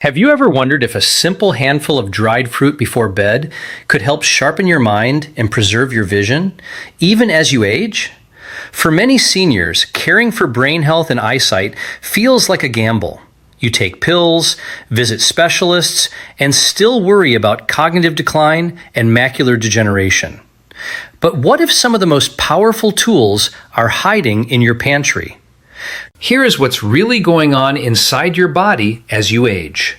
Have you ever wondered if a simple handful of dried fruit before bed could help sharpen your mind and preserve your vision, even as you age? For many seniors, caring for brain health and eyesight feels like a gamble. You take pills, visit specialists, and still worry about cognitive decline and macular degeneration. But what if some of the most powerful tools are hiding in your pantry? Here is what's really going on inside your body as you age.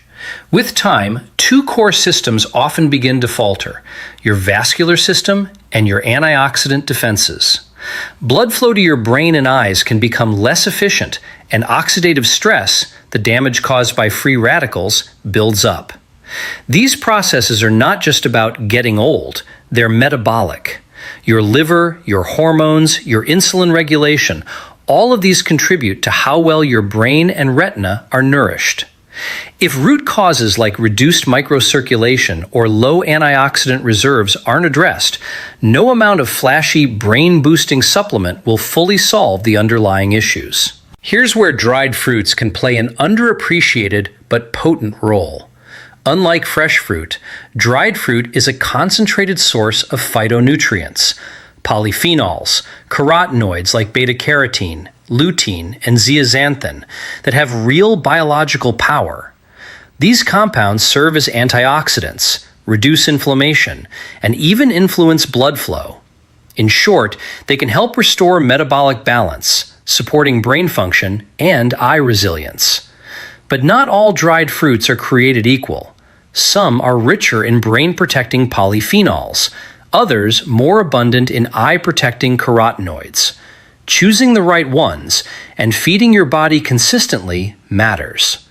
With time, two core systems often begin to falter: your vascular system and your antioxidant defenses. Blood flow to your brain and eyes can become less efficient, and oxidative stress, the damage caused by free radicals, builds up. These processes are not just about getting old, they're metabolic. Your liver, your hormones, your insulin regulation, all of these contribute to how well your brain and retina are nourished. If root causes like reduced microcirculation or low antioxidant reserves aren't addressed, no amount of flashy brain-boosting supplement will fully solve the underlying issues. Here's where dried fruits can play an underappreciated but potent role. Unlike fresh fruit, dried fruit is a concentrated source of phytonutrients, polyphenols, carotenoids like beta-carotene, lutein, and zeaxanthin that have real biological power. These compounds serve as antioxidants, reduce inflammation, and even influence blood flow. In short, they can help restore metabolic balance, supporting brain function and eye resilience. But not all dried fruits are created equal. Some are richer in brain-protecting polyphenols, others more abundant in eye-protecting carotenoids. Choosing the right ones and feeding your body consistently matters.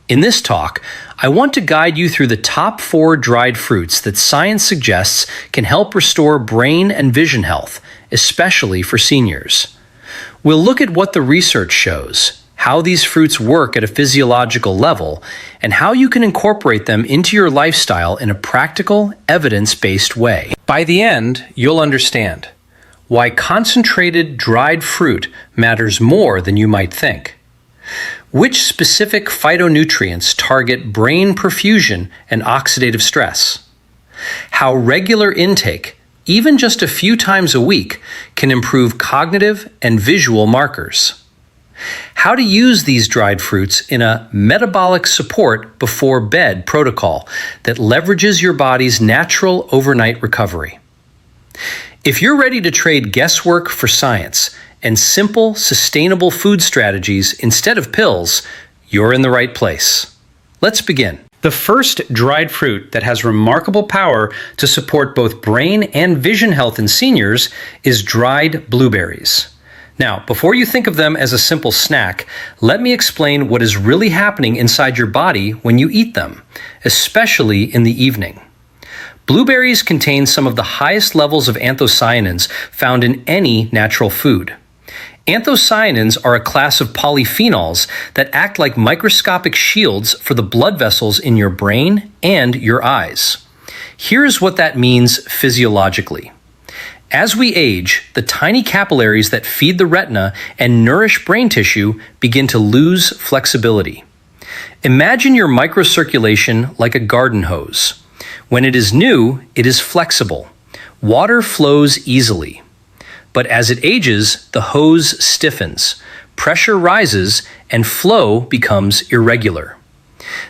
In this talk, I want to guide you through the top 4 dried fruits that science suggests can help restore brain and vision health, especially for seniors. We'll look at what the research shows, how these fruits work at a physiological level, and how you can incorporate them into your lifestyle in a practical, evidence-based way. By the end, you'll understand why concentrated dried fruit matters more than you might think, which specific phytonutrients target brain perfusion and oxidative stress, how regular intake, even just a few times a week, can improve cognitive and visual markers, how to use these dried fruits in a metabolic support before bed protocol that leverages your body's natural overnight recovery. If you're ready to trade guesswork for science and simple, sustainable food strategies instead of pills, you're in the right place. Let's begin. The first dried fruit that has remarkable power to support both brain and vision health in seniors is dried blueberries. Now, before you think of them as a simple snack, let me explain what is really happening inside your body when you eat them, especially in the evening. Blueberries contain some of the highest levels of anthocyanins found in any natural food. Anthocyanins are a class of polyphenols that act like microscopic shields for the blood vessels in your brain and your eyes. Here's what that means physiologically. As we age, the tiny capillaries that feed the retina and nourish brain tissue begin to lose flexibility. Imagine your microcirculation like a garden hose. When it is new, it is flexible. Water flows easily. But as it ages, the hose stiffens, pressure rises, and flow becomes irregular.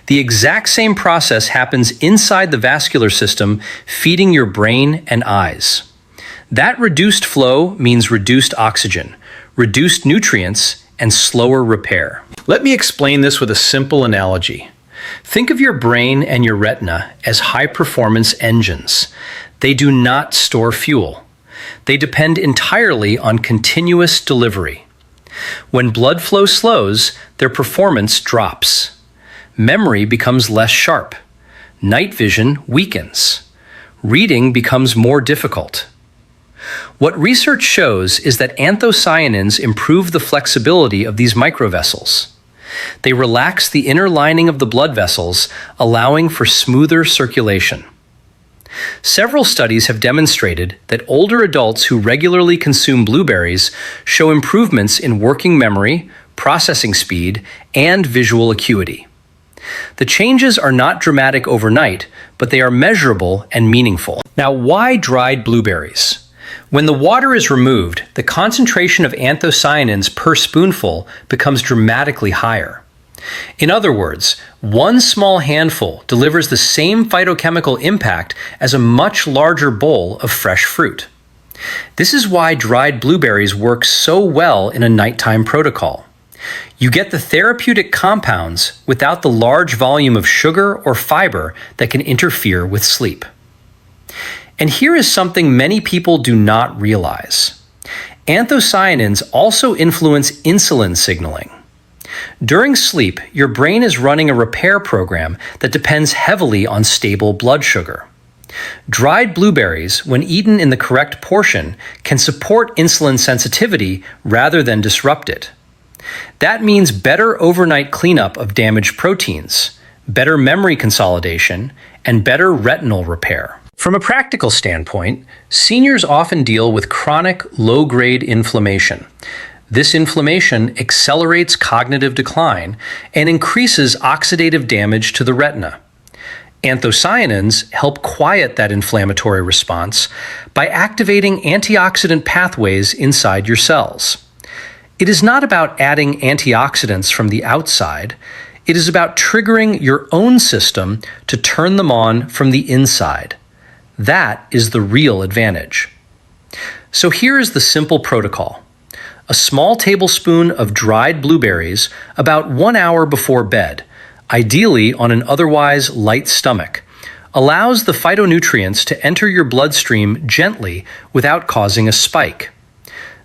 The exact same process happens inside the vascular system, feeding your brain and eyes. That reduced flow means reduced oxygen, reduced nutrients, and slower repair. Let me explain this with a simple analogy. Think of your brain and your retina as high-performance engines. They do not store fuel. They depend entirely on continuous delivery. When blood flow slows, their performance drops. Memory becomes less sharp. Night vision weakens. Reading becomes more difficult. What research shows is that anthocyanins improve the flexibility of these microvessels. They relax the inner lining of the blood vessels, allowing for smoother circulation. Several studies have demonstrated that older adults who regularly consume blueberries show improvements in working memory, processing speed, and visual acuity. The changes are not dramatic overnight, but they are measurable and meaningful. Now, why dried blueberries? When the water is removed, the concentration of anthocyanins per spoonful becomes dramatically higher. In other words, one small handful delivers the same phytochemical impact as a much larger bowl of fresh fruit. This is why dried blueberries work so well in a nighttime protocol. You get the therapeutic compounds without the large volume of sugar or fiber that can interfere with sleep. And here is something many people do not realize. Anthocyanins also influence insulin signaling. During sleep, your brain is running a repair program that depends heavily on stable blood sugar. Dried blueberries, when eaten in the correct portion, can support insulin sensitivity rather than disrupt it. That means better overnight cleanup of damaged proteins, better memory consolidation, and better retinal repair. From a practical standpoint, seniors often deal with chronic low-grade inflammation. This inflammation accelerates cognitive decline and increases oxidative damage to the retina. Anthocyanins help quiet that inflammatory response by activating antioxidant pathways inside your cells. It is not about adding antioxidants from the outside. It is about triggering your own system to turn them on from the inside. That is the real advantage. So here is the simple protocol. A small tablespoon of dried blueberries about 1 hour before bed, ideally on an otherwise light stomach, allows the phytonutrients to enter your bloodstream gently without causing a spike.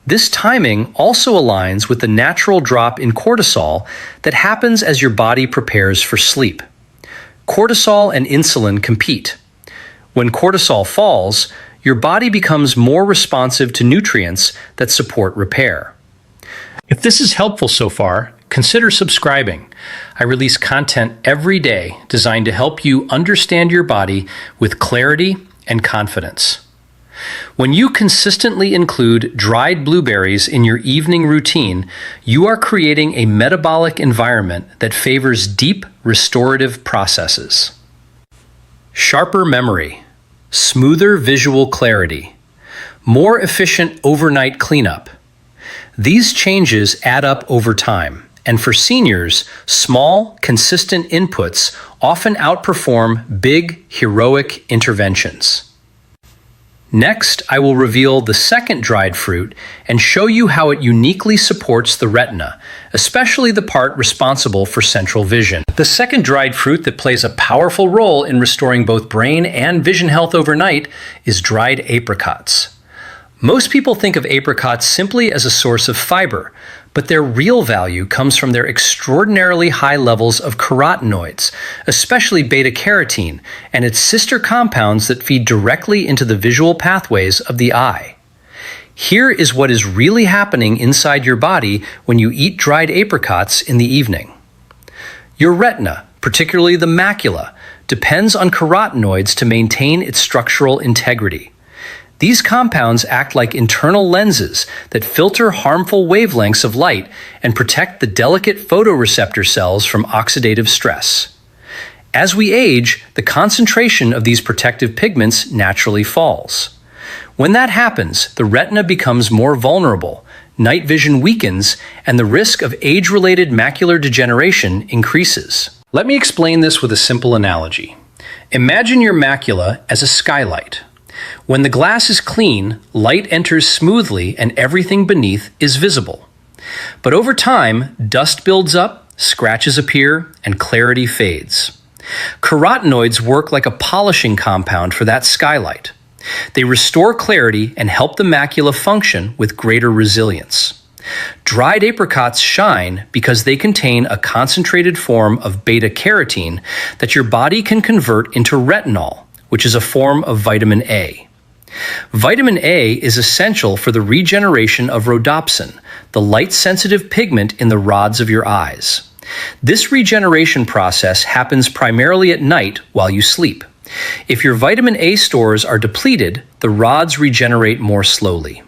This timing also aligns with the natural drop in cortisol that happens as your body prepares for sleep. Cortisol and insulin compete. When cortisol falls, your body becomes more responsive to nutrients that support repair. If this is helpful so far, consider subscribing. I release content every day designed to help you understand your body with clarity and confidence. When you consistently include dried blueberries in your evening routine, you are creating a metabolic environment that favors deep restorative processes. Sharper memory, smoother visual clarity, more efficient overnight cleanup. These changes add up over time, and for seniors, small, consistent inputs often outperform big, heroic interventions. Next, I will reveal the second dried fruit and show you how it uniquely supports the retina, especially the part responsible for central vision. The second dried fruit that plays a powerful role in restoring both brain and vision health overnight is dried apricots. Most people think of apricots simply as a source of fiber, but their real value comes from their extraordinarily high levels of carotenoids, especially beta-carotene, and its sister compounds that feed directly into the visual pathways of the eye. Here is what is really happening inside your body when you eat dried apricots in the evening. Your retina, particularly the macula, depends on carotenoids to maintain its structural integrity. These compounds act like internal lenses that filter harmful wavelengths of light and protect the delicate photoreceptor cells from oxidative stress. As we age, the concentration of these protective pigments naturally falls. When that happens, the retina becomes more vulnerable, night vision weakens, and the risk of age-related macular degeneration increases. Let me explain this with a simple analogy. Imagine your macula as a skylight. When the glass is clean, light enters smoothly and everything beneath is visible. But over time, dust builds up, scratches appear, and clarity fades. Carotenoids work like a polishing compound for that skylight. They restore clarity and help the macula function with greater resilience. Dried apricots shine because they contain a concentrated form of beta-carotene that your body can convert into retinol, which is a form of vitamin A. Vitamin A is essential for the regeneration of rhodopsin, the light-sensitive pigment in the rods of your eyes. This regeneration process happens primarily at night while you sleep. If your vitamin A stores are depleted, the rods regenerate more slowly.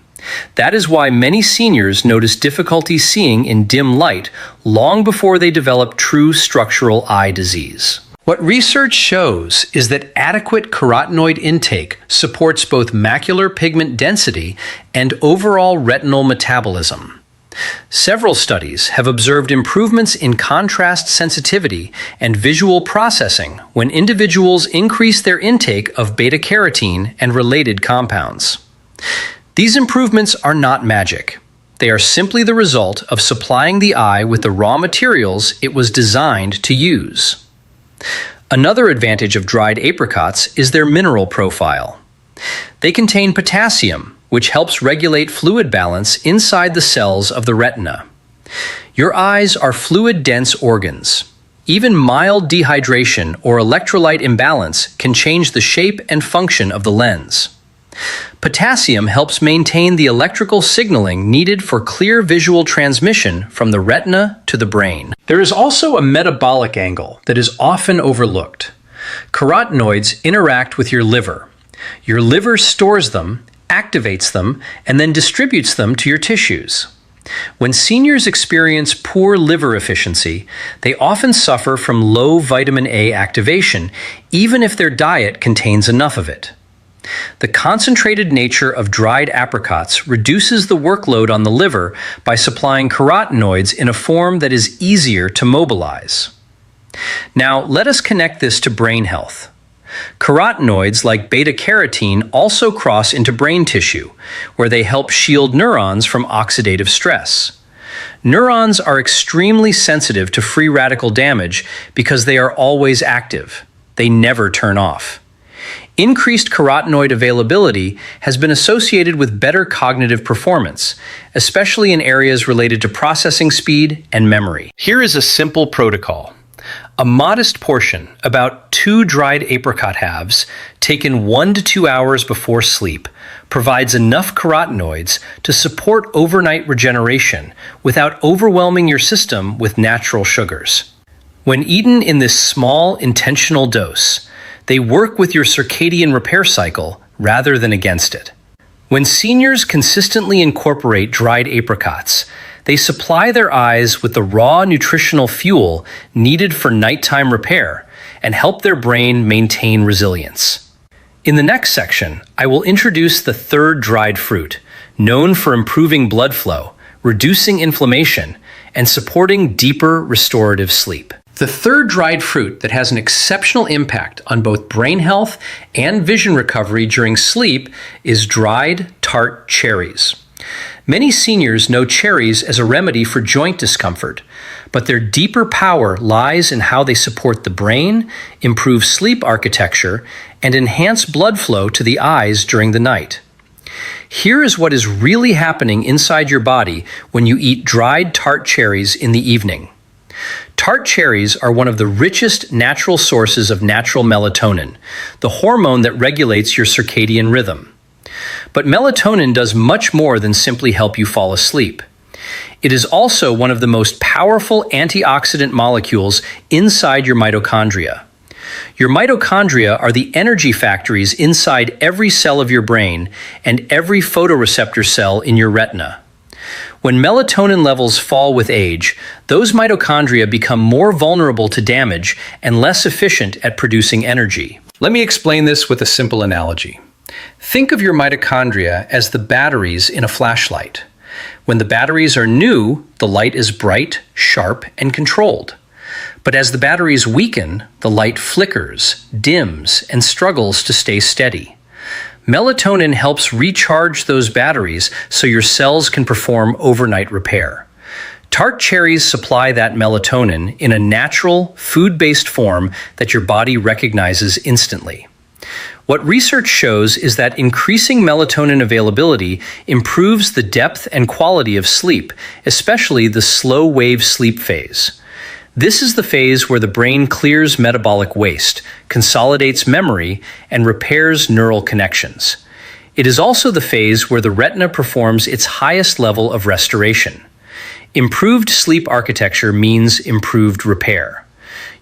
That is why many seniors notice difficulty seeing in dim light long before they develop true structural eye disease. What research shows is that adequate carotenoid intake supports both macular pigment density and overall retinal metabolism. Several studies have observed improvements in contrast sensitivity and visual processing when individuals increase their intake of beta-carotene and related compounds. These improvements are not magic. They are simply the result of supplying the eye with the raw materials it was designed to use. Another advantage of dried apricots is their mineral profile. They contain potassium, which helps regulate fluid balance inside the cells of the retina. Your eyes are fluid-dense organs. Even mild dehydration or electrolyte imbalance can change the shape and function of the lens. Potassium helps maintain the electrical signaling needed for clear visual transmission from the retina to the brain. There is also a metabolic angle that is often overlooked. Carotenoids interact with your liver. Your liver stores them, activates them, and then distributes them to your tissues. When seniors experience poor liver efficiency, they often suffer from low vitamin A activation, even if their diet contains enough of it. The concentrated nature of dried apricots reduces the workload on the liver by supplying carotenoids in a form that is easier to mobilize. Now, let us connect this to brain health. Carotenoids like beta-carotene also cross into brain tissue, where they help shield neurons from oxidative stress. Neurons are extremely sensitive to free radical damage because they are always active. They never turn off. Increased carotenoid availability has been associated with better cognitive performance, especially in areas related to processing speed and memory. Here is a simple protocol. A modest portion, about 2 dried apricot halves, taken 1 to 2 hours before sleep, provides enough carotenoids to support overnight regeneration without overwhelming your system with natural sugars. When eaten in this small, intentional dose, they work with your circadian repair cycle rather than against it. When seniors consistently incorporate dried apricots, they supply their eyes with the raw nutritional fuel needed for nighttime repair and help their brain maintain resilience. In the next section, I will introduce the third dried fruit, known for improving blood flow, reducing inflammation, and supporting deeper restorative sleep. The third dried fruit that has an exceptional impact on both brain health and vision recovery during sleep is dried tart cherries. Many seniors know cherries as a remedy for joint discomfort, but their deeper power lies in how they support the brain, improve sleep architecture, and enhance blood flow to the eyes during the night. Here is what is really happening inside your body when you eat dried tart cherries in the evening. Tart cherries are one of the richest natural sources of natural melatonin, the hormone that regulates your circadian rhythm. But melatonin does much more than simply help you fall asleep. It is also one of the most powerful antioxidant molecules inside your mitochondria. Your mitochondria are the energy factories inside every cell of your brain and every photoreceptor cell in your retina. When melatonin levels fall with age, those mitochondria become more vulnerable to damage and less efficient at producing energy. Let me explain this with a simple analogy. Think of your mitochondria as the batteries in a flashlight. When the batteries are new, the light is bright, sharp, and controlled. But as the batteries weaken, the light flickers, dims, and struggles to stay steady. Melatonin helps recharge those batteries so your cells can perform overnight repair. Tart cherries supply that melatonin in a natural, food-based form that your body recognizes instantly. What research shows is that increasing melatonin availability improves the depth and quality of sleep, especially the slow-wave sleep phase. This is the phase where the brain clears metabolic waste, consolidates memory, and repairs neural connections. It is also the phase where the retina performs its highest level of restoration. Improved sleep architecture means improved repair.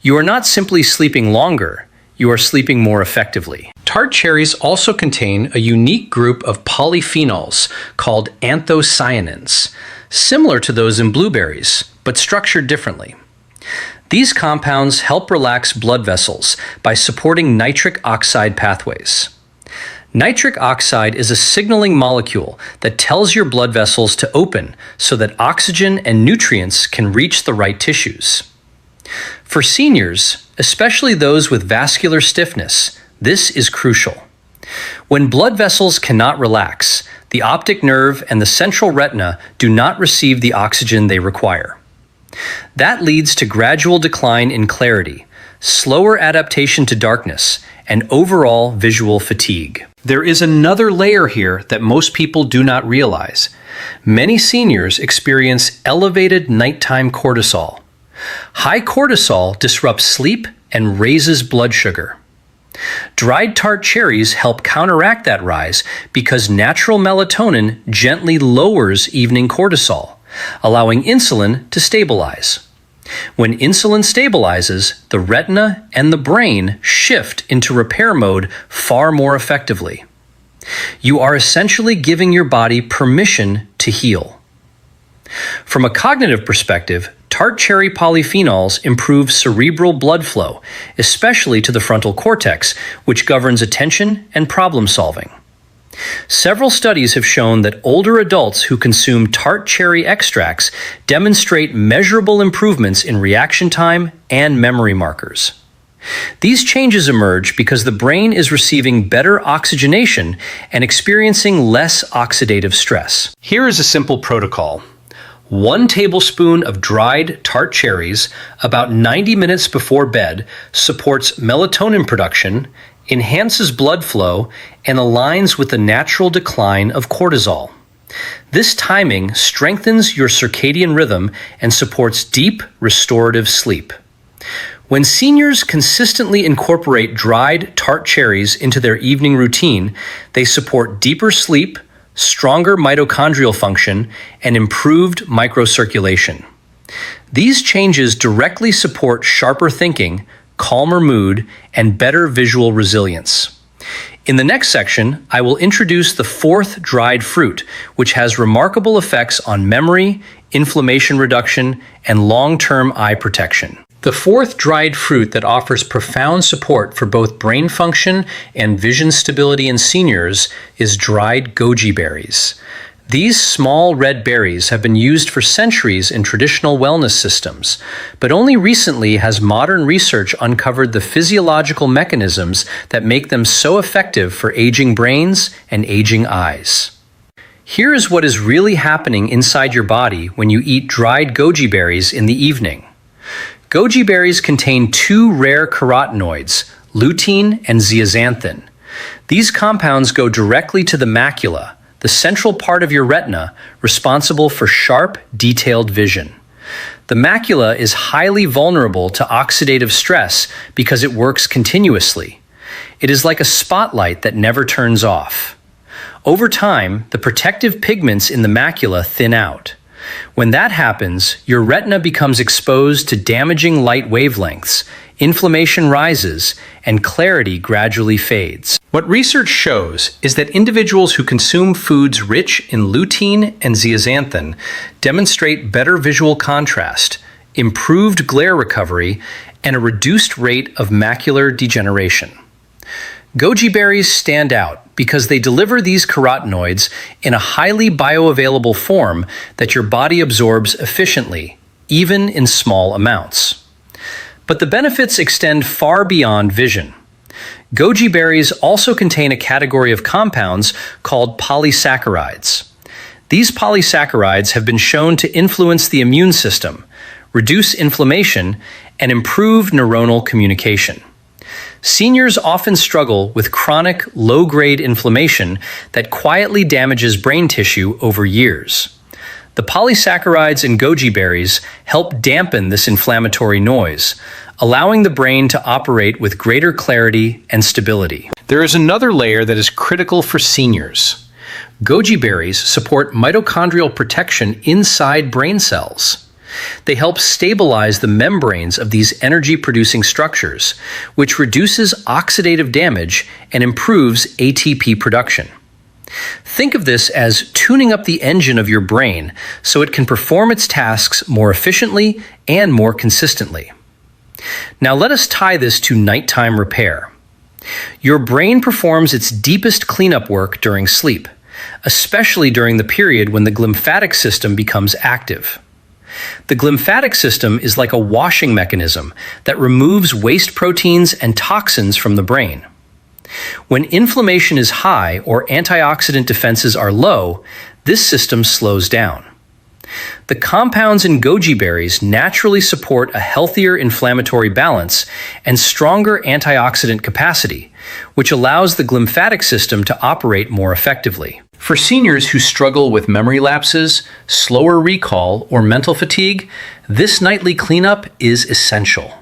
You are not simply sleeping longer, you are sleeping more effectively. Tart cherries also contain a unique group of polyphenols called anthocyanins, similar to those in blueberries, but structured differently. These compounds help relax blood vessels by supporting nitric oxide pathways. Nitric oxide is a signaling molecule that tells your blood vessels to open so that oxygen and nutrients can reach the right tissues. For seniors, especially those with vascular stiffness, this is crucial. When blood vessels cannot relax, the optic nerve and the central retina do not receive the oxygen they require. That leads to gradual decline in clarity, slower adaptation to darkness, and overall visual fatigue. There is another layer here that most people do not realize. Many seniors experience elevated nighttime cortisol. High cortisol disrupts sleep and raises blood sugar. Dried tart cherries help counteract that rise because natural melatonin gently lowers evening cortisol, allowing insulin to stabilize. When insulin stabilizes, the retina and the brain shift into repair mode far more effectively. You are essentially giving your body permission to heal. From a cognitive perspective, tart cherry polyphenols improve cerebral blood flow, especially to the frontal cortex, which governs attention and problem solving. Several studies have shown that older adults who consume tart cherry extracts demonstrate measurable improvements in reaction time and memory markers. These changes emerge because the brain is receiving better oxygenation and experiencing less oxidative stress. Here is a simple protocol. 1 tablespoon of dried tart cherries about 90 minutes before bed supports melatonin production, enhances blood flow, and aligns with the natural decline of cortisol. This timing strengthens your circadian rhythm and supports deep, restorative sleep. When seniors consistently incorporate dried tart cherries into their evening routine, they support deeper sleep, stronger mitochondrial function, and improved microcirculation. These changes directly support sharper thinking, calmer mood, and better visual resilience. In the next section, I will introduce the 4th dried fruit, which has remarkable effects on memory, inflammation reduction, and long-term eye protection. The 4th dried fruit that offers profound support for both brain function and vision stability in seniors is dried goji berries. These small red berries have been used for centuries in traditional wellness systems, but only recently has modern research uncovered the physiological mechanisms that make them so effective for aging brains and aging eyes. Here is what is really happening inside your body when you eat dried goji berries in the evening. Goji berries contain 2 rare carotenoids, lutein and zeaxanthin. These compounds go directly to the macula, the central part of your retina responsible for sharp, detailed vision. The macula is highly vulnerable to oxidative stress because it works continuously. It is like a spotlight that never turns off. Over time, the protective pigments in the macula thin out. When that happens, your retina becomes exposed to damaging light wavelengths, inflammation rises, and clarity gradually fades. What research shows is that individuals who consume foods rich in lutein and zeaxanthin demonstrate better visual contrast, improved glare recovery, and a reduced rate of macular degeneration. Goji berries stand out because they deliver these carotenoids in a highly bioavailable form that your body absorbs efficiently, even in small amounts. But the benefits extend far beyond vision. Goji berries also contain a category of compounds called polysaccharides. These polysaccharides have been shown to influence the immune system, reduce inflammation, and improve neuronal communication. Seniors often struggle with chronic, low-grade inflammation that quietly damages brain tissue over years. The polysaccharides in goji berries help dampen this inflammatory noise, allowing the brain to operate with greater clarity and stability. There is another layer that is critical for seniors. Goji berries support mitochondrial protection inside brain cells. They help stabilize the membranes of these energy-producing structures, which reduces oxidative damage and improves ATP production. Think of this as tuning up the engine of your brain so it can perform its tasks more efficiently and more consistently. Now let us tie this to nighttime repair. Your brain performs its deepest cleanup work during sleep, especially during the period when the glymphatic system becomes active. The glymphatic system is like a washing mechanism that removes waste proteins and toxins from the brain. When inflammation is high or antioxidant defenses are low, this system slows down. The compounds in goji berries naturally support a healthier inflammatory balance and stronger antioxidant capacity, which allows the glymphatic system to operate more effectively. For seniors who struggle with memory lapses, slower recall, or mental fatigue, this nightly cleanup is essential.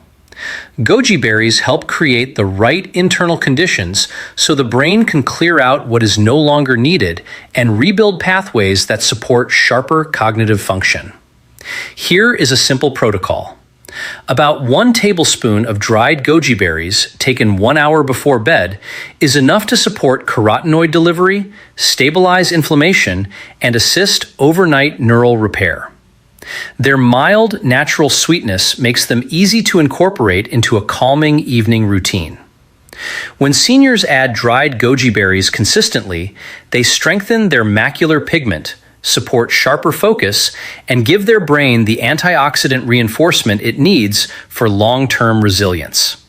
Goji berries help create the right internal conditions so the brain can clear out what is no longer needed and rebuild pathways that support sharper cognitive function. Here is a simple protocol. About 1 tablespoon of dried goji berries taken 1 hour before bed is enough to support carotenoid delivery, stabilize inflammation, and assist overnight neural repair. Their mild, natural sweetness makes them easy to incorporate into a calming evening routine. When seniors add dried goji berries consistently, they strengthen their macular pigment, support sharper focus, and give their brain the antioxidant reinforcement it needs for long-term resilience.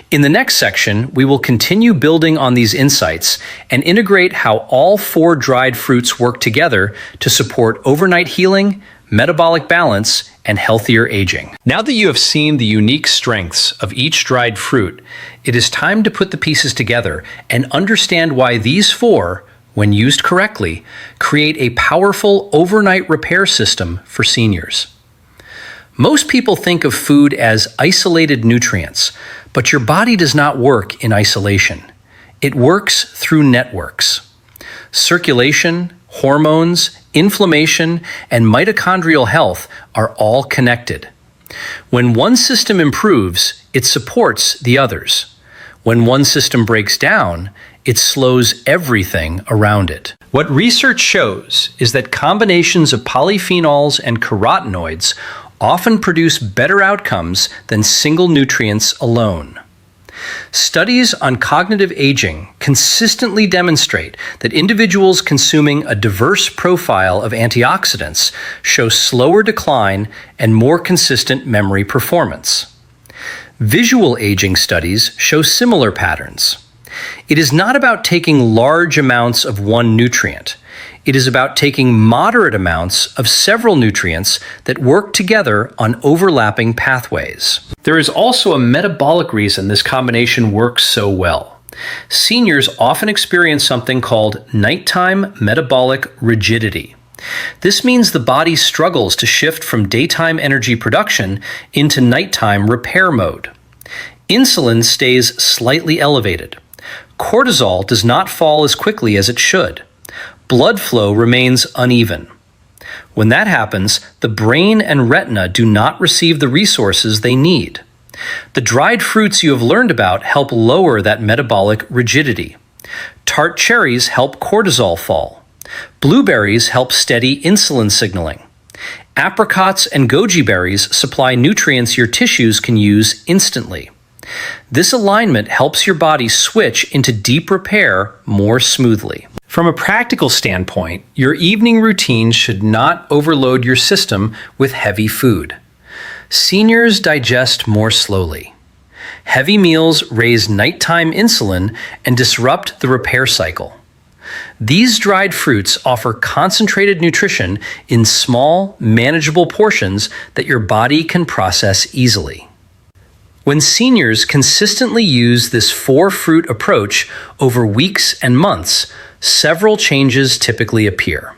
In the next section, we will continue building on these insights and integrate how all 4 dried fruits work together to support overnight healing, metabolic balance, and healthier aging. Now that you have seen the unique strengths of each dried fruit, it is time to put the pieces together and understand why these 4, when used correctly, create a powerful overnight repair system for seniors. Most people think of food as isolated nutrients, but your body does not work in isolation. It works through networks. Circulation, hormones, inflammation, and mitochondrial health are all connected. When one system improves, it supports the others. When one system breaks down, it slows everything around it. What research shows is that combinations of polyphenols and carotenoids often produce better outcomes than single nutrients alone. Studies on cognitive aging consistently demonstrate that individuals consuming a diverse profile of antioxidants show slower decline and more consistent memory performance. Visual aging studies show similar patterns. It is not about taking large amounts of one nutrient. It is about taking moderate amounts of several nutrients that work together on overlapping pathways. There is also a metabolic reason this combination works so well. Seniors often experience something called nighttime metabolic rigidity. This means the body struggles to shift from daytime energy production into nighttime repair mode. Insulin stays slightly elevated. Cortisol does not fall as quickly as it should. Blood flow remains uneven. When that happens, the brain and retina do not receive the resources they need. The dried fruits you have learned about help lower that metabolic rigidity. Tart cherries help cortisol fall. Blueberries help steady insulin signaling. Apricots and goji berries supply nutrients your tissues can use instantly. This alignment helps your body switch into deep repair more smoothly. From a practical standpoint, your evening routine should not overload your system with heavy food. Seniors digest more slowly. Heavy meals raise nighttime insulin and disrupt the repair cycle. These dried fruits offer concentrated nutrition in small, manageable portions that your body can process easily. When seniors consistently use this 4-fruit approach over weeks and months, several changes typically appear.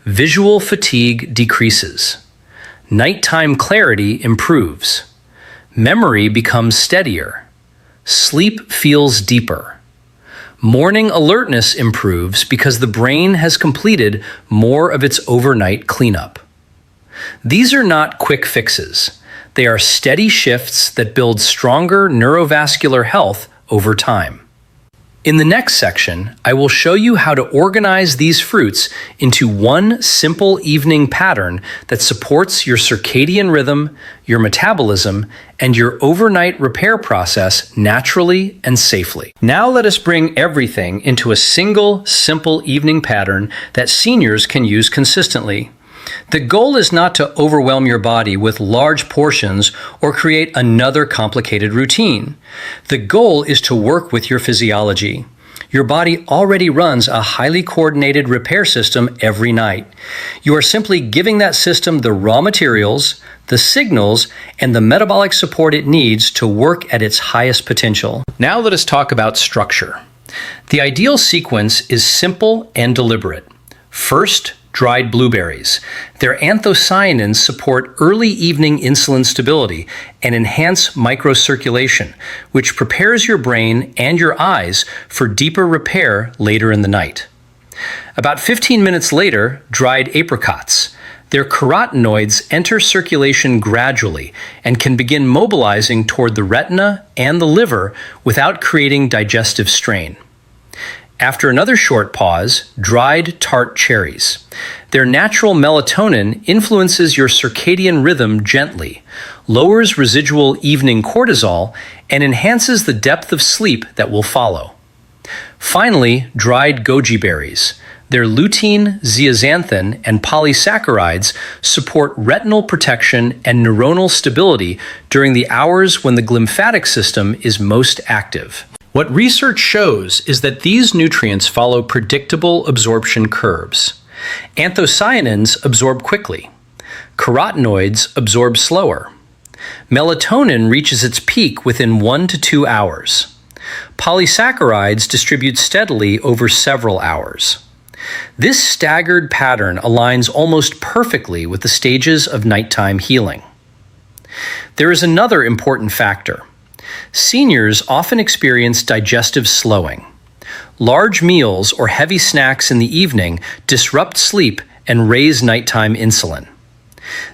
Visual fatigue decreases. Nighttime clarity improves. Memory becomes steadier. Sleep feels deeper. Morning alertness improves because the brain has completed more of its overnight cleanup. These are not quick fixes. They are steady shifts that build stronger neurovascular health over time. In the next section, I will show you how to organize these fruits into one simple evening pattern that supports your circadian rhythm, your metabolism, and your overnight repair process naturally and safely. Now let us bring everything into a single, simple evening pattern that seniors can use consistently. The goal is not to overwhelm your body with large portions or create another complicated routine. The goal is to work with your physiology. Your body already runs a highly coordinated repair system every night. You are simply giving that system the raw materials, the signals, and the metabolic support it needs to work at its highest potential. Now let us talk about structure. The ideal sequence is simple and deliberate. First, dried blueberries. Their anthocyanins support early evening insulin stability and enhance microcirculation, which prepares your brain and your eyes for deeper repair later in the night. About 15 minutes later, dried apricots. Their carotenoids enter circulation gradually and can begin mobilizing toward the retina and the liver without creating digestive strain. After another short pause, dried tart cherries. Their natural melatonin influences your circadian rhythm gently, lowers residual evening cortisol, and enhances the depth of sleep that will follow. Finally, dried goji berries. Their lutein, zeaxanthin, and polysaccharides support retinal protection and neuronal stability during the hours when the glymphatic system is most active. What research shows is that these nutrients follow predictable absorption curves. Anthocyanins absorb quickly. Carotenoids absorb slower. Melatonin reaches its peak within 1 to 2 hours. Polysaccharides distribute steadily over several hours. This staggered pattern aligns almost perfectly with the stages of nighttime healing. There is another important factor. Seniors often experience digestive slowing. Large meals or heavy snacks in the evening disrupt sleep and raise nighttime insulin.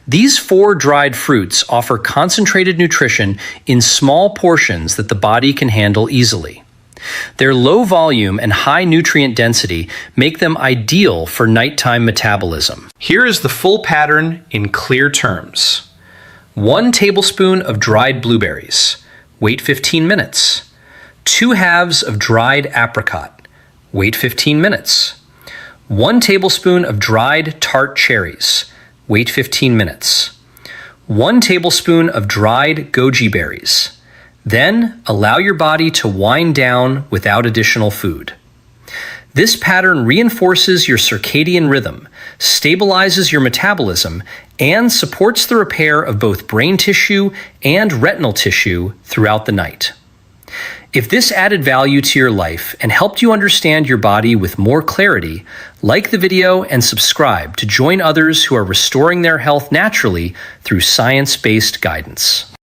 These 4 dried fruits offer concentrated nutrition in small portions that the body can handle easily. Their low volume and high nutrient density make them ideal for nighttime metabolism. Here is the full pattern in clear terms. 1 tablespoon of dried blueberries. Wait 15 minutes. 2 halves of dried apricot. Wait 15 minutes. 1 tablespoon of dried tart cherries. Wait 15 minutes. 1 tablespoon of dried goji berries. Then allow your body to wind down without additional food. This pattern reinforces your circadian rhythm, stabilizes your metabolism, and supports the repair of both brain tissue and retinal tissue throughout the night. If this added value to your life and helped you understand your body with more clarity, like the video and subscribe to join others who are restoring their health naturally through science-based guidance.